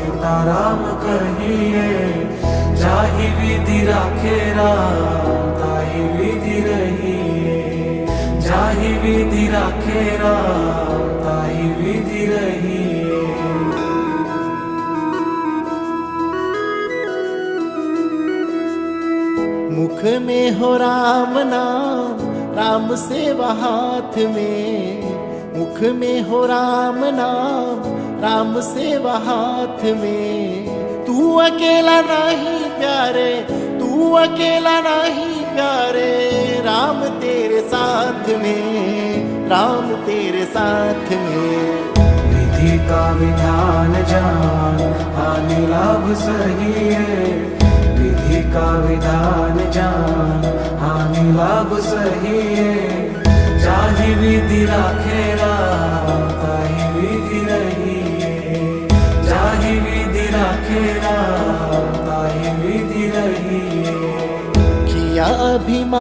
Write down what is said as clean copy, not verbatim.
सीताराम कहिए। जाहि विधि राखे राम ताहि विधि रहिए। जाहि विधि राखे राम ताहि विधि रहिए। मुख में हो राम नाम, राम सेवा हाथ में। मुख में हो राम नाम, राम सेवा हाथ में। तू अकेला नहीं प्यारे, तू अकेला नहीं प्यारे, राम तेरे साथ में, राम तेरे साथ में। विधि का विधान जान हानि लाभ सही है। विधि का विधान जान हानि लाभ सही है। जाहि विधि राखे राम ताहि विधि रहिए। जाहि विधि राखे राम ताहि विधि रहिए। किया अभिमान